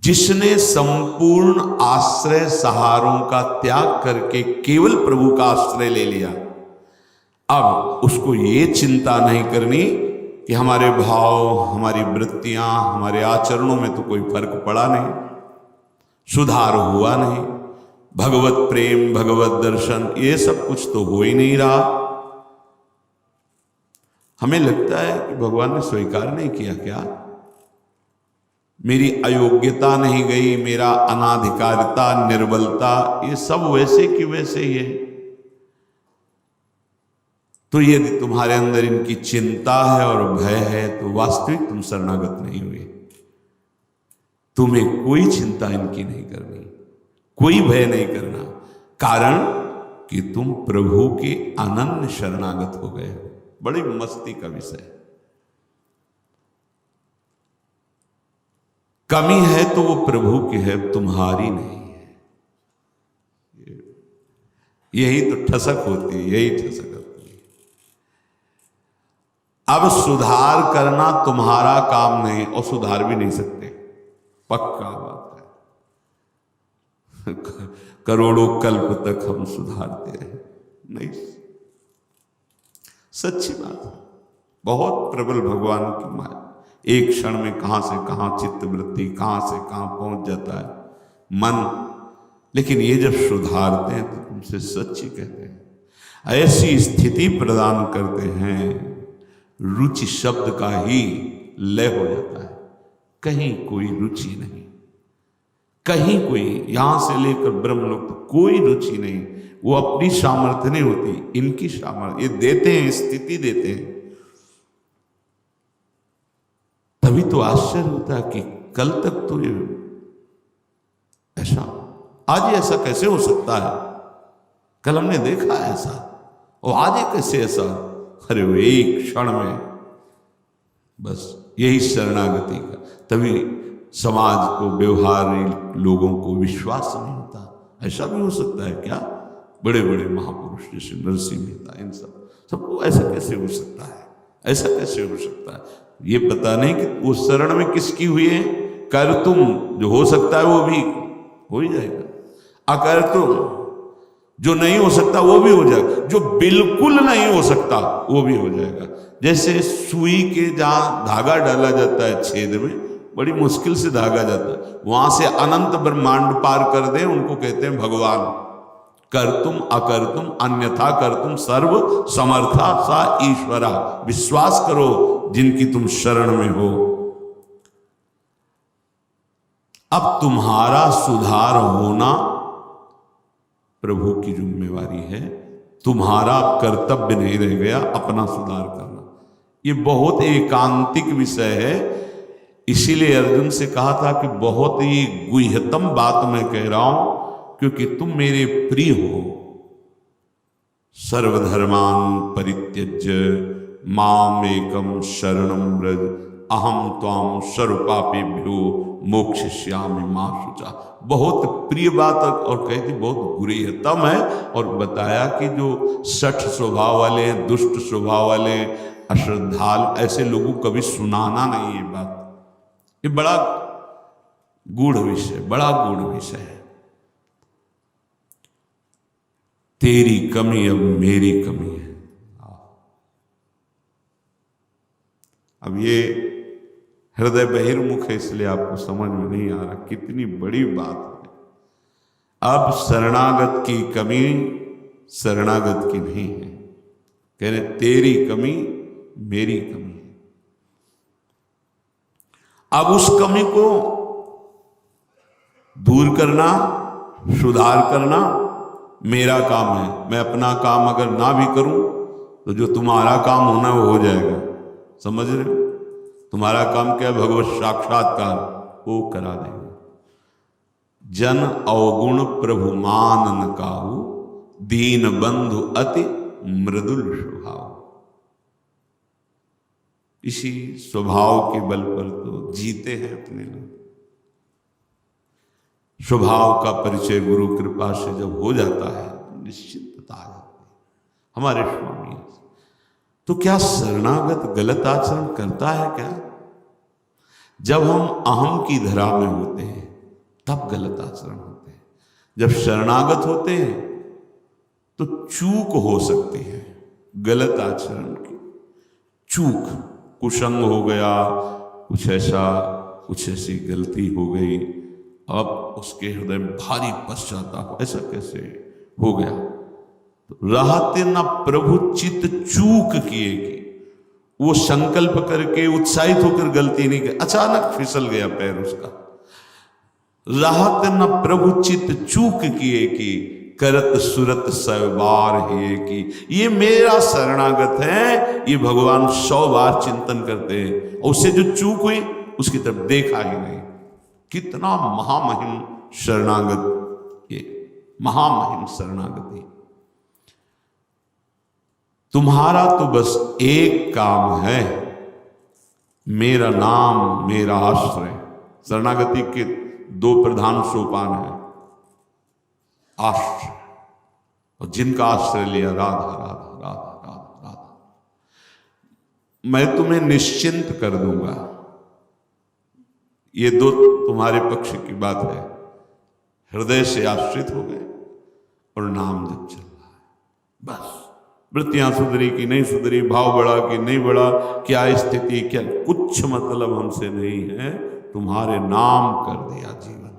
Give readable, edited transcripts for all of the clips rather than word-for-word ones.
जिसने संपूर्ण आश्रय सहारों का त्याग करके केवल प्रभु का आश्रय ले लिया, अब उसको ये चिंता नहीं करनी कि हमारे भाव, हमारी वृत्तियां, हमारे आचरणों में तो कोई फर्क पड़ा नहीं, सुधार हुआ नहीं, भगवत प्रेम, भगवत दर्शन, ये सब कुछ तो हो ही नहीं रहा। हमें लगता है कि भगवान ने स्वीकार नहीं किया क्या? मेरी अयोग्यता नहीं गई, मेरा अनाधिकारिता, निर्बलता, ये सब वैसे की वैसे ही है। तो यदि तुम्हारे अंदर इनकी चिंता है और भय है तो वास्तविक तुम शरणागत नहीं हुए। तुम्हें कोई चिंता इनकी नहीं करनी, कोई भय नहीं करना, कारण कि तुम प्रभु के अनन्य शरणागत हो गए हो। बड़ी मस्ती का विषय है। कमी है तो वो प्रभु की है, तुम्हारी नहीं है। यही तो ठसक होती है, यही ठसक होती है। अब सुधार करना तुम्हारा काम नहीं, और सुधार भी नहीं सकते, पक्का बात है। करोड़ों कल्प तक हम सुधारते रहे, नहीं, सच्ची बात है। बहुत प्रबल भगवान की माया, एक क्षण में कहां से कहां चित्त वृत्ति, कहां से कहां पहुंच जाता है मन। लेकिन ये जब सुधारते हैं तो तुमसे सच्ची कहते हैं, ऐसी स्थिति प्रदान करते हैं, रुचि शब्द का ही लय हो जाता है। कहीं कोई रुचि नहीं, कहीं कोई, यहां से लेकर ब्रह्मलोक तक कोई रुचि नहीं। वो अपनी सामर्थ्य नहीं होती, इनकी सामर्थ्य, ये देते हैं, स्थिति देते हैं। तभी तो आश्चर्य होता है कि कल तक तो ये ऐसा, आज ऐसा कैसे हो सकता है? कल हमने देखा ऐसा, और आज कैसे ऐसा? अरे वो एक क्षण में, बस यही शरणागति का। तभी समाज को, व्यवहार लोगों को विश्वास नहीं होता। ऐसा भी हो सकता है क्या? बड़े बड़े महापुरुष जैसे नरसिंह मेहता, इन सबको ऐसा कैसे हो सकता है? ऐसा कैसे हो सकता है? ये पता नहीं कि वो शरण में किसकी हुई है। कर तुम, जो हो सकता है वो भी हो ही जाएगा, अकर तुम, जो नहीं हो सकता वो भी हो जाएगा, जो बिल्कुल नहीं हो सकता वो भी हो जाएगा। जैसे सुई के जहां धागा डाला जाता है छेद में, बड़ी मुश्किल से धागा जाता है, वहां से अनंत ब्रह्मांड पार कर दे, उनको कहते हैं भगवान। कर तुम अकर तुम अन्यथा कर तुम सर्व समर्था सा ईश्वरा। विश्वास करो जिनकी तुम शरण में हो। अब तुम्हारा सुधार होना प्रभु की जिम्मेवारी है, तुम्हारा कर्तव्य नहीं रह गया अपना सुधार करना। ये बहुत एकांतिक विषय है, इसीलिए अर्जुन से कहा था कि बहुत ही गुह्यतम बात मैं कह रहा हूं, क्योंकि तुम मेरे प्रिय हो। सर्वधर्मान परित्यज्य माम एकम शरणम व्रज अहम त्वाम सर्वपापेभ्यो मोक्षयिष्यामि मा शुचा। बहुत प्रिय बात, और कहती बहुत गुह्यतम है। और बताया कि जो सठ स्वभाव वाले हैं, दुष्ट स्वभाव वाले, अश्रद्धालु, ऐसे लोगों को कभी सुनाना नहीं ये बात। ये बड़ा गूढ़ विषय, बड़ा गूढ़ विषय है। तेरी कमी अब मेरी कमी है। अब ये हृदय बहिर्मुख है, इसलिए आपको समझ में नहीं आ रहा कितनी बड़ी बात है। अब शरणागत की कमी शरणागत की नहीं है, कह रहे तेरी कमी मेरी कमी है। अब उस कमी को दूर करना, सुधार करना मेरा काम है। मैं अपना काम अगर ना भी करूं तो जो तुम्हारा काम होना वो हो जाएगा। समझ रहे हो? तुम्हारा काम क्या है? भगवत साक्षात्कार, वो करा देंगे। जन अवगुण प्रभु मान न काहू, दीन बंधु अति मृदुल स्वभाव। इसी स्वभाव के बल पर तो जीते हैं अपने लोग। स्वभाव का परिचय गुरु कृपा से जब हो जाता है तो निश्चिंतता आ जाती है। हमारे स्वामी तो क्या शरणागत गलत आचरण करता है क्या? जब हम अहम की धरा में होते हैं तब गलत आचरण होते हैं। जब शरणागत होते हैं तो चूक हो सकती है, गलत आचरण की चूक, कुसंग हो गया, कुछ ऐसी गलती हो गई, अब उसके हृदय में भारी पश्चाताप, ऐसा कैसे हो गया। तो रहते न प्रभु चित चूक किए कि वो संकल्प करके उत्साहित होकर गलती नहीं की, अचानक फिसल गया पैर उसका। राहत न प्रभु चित चूक किए कि करत सुरत सवार है कि, ये मेरा शरणागत है, ये भगवान 100 बार चिंतन करते हैं और उससे जो चूक हुई उसकी तरफ देखा ही नहीं। कितना महामहिम शरणागत, ये महामहिम शरणागति। तुम्हारा तो बस एक काम है, मेरा नाम मेरा आश्रय। शरणागति के 2 प्रधान सोपान है, आश्रय और जिनका आश्रय लिया राधा राधा राधा राधा राधा, मैं तुम्हें निश्चिंत कर दूंगा। ये 2 तुम्हारे पक्ष की बात है, हृदय से आश्रित हो गए और नाम जब चल रहा है, बस वृत्तियां सुधरी कि नहीं सुधरी, भाव बढ़ा कि नहीं बढ़ा, क्या स्थिति, क्या कुछ मतलब हमसे नहीं है, तुम्हारे नाम कर दिया जीवन।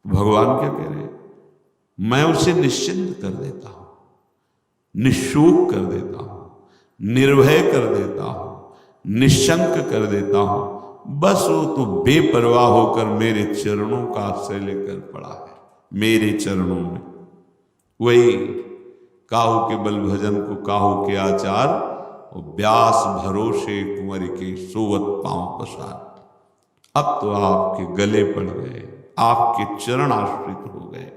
भगवान क्या कह रहे, मैं उसे निश्चिंत कर देता हूं, निशोक कर देता हूं, निर्भय कर देता हूं, निशंक कर देता हूं। बस वो तो बेपरवाह होकर मेरे चरणों का आश्रय लेकर पड़ा है, मेरे चरणों में। वही काहू के बल भजन को काहू के आचार, और व्यास भरोसे कुंवर के सोवत पांव पसार। अब तो आपके गले पड़ गए, आपके चरण आश्रित हो गए।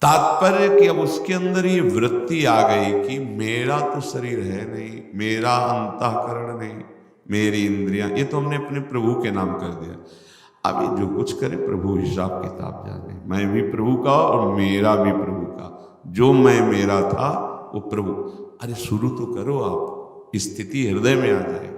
तात्पर्य कि अब उसके अंदर ये वृत्ति आ गई कि मेरा तो शरीर है नहीं, मेरा अंतःकरण नहीं, मेरी इंद्रियां, ये तो हमने अपने प्रभु के नाम कर दिया। अब ये जो कुछ करे प्रभु हिसाब किताब जाने, मैं भी प्रभु का और मेरा भी प्रभु का। जो मैं मेरा था वो प्रभु। अरे शुरू तो करो आप, स्थिति हृदय में आ जाए।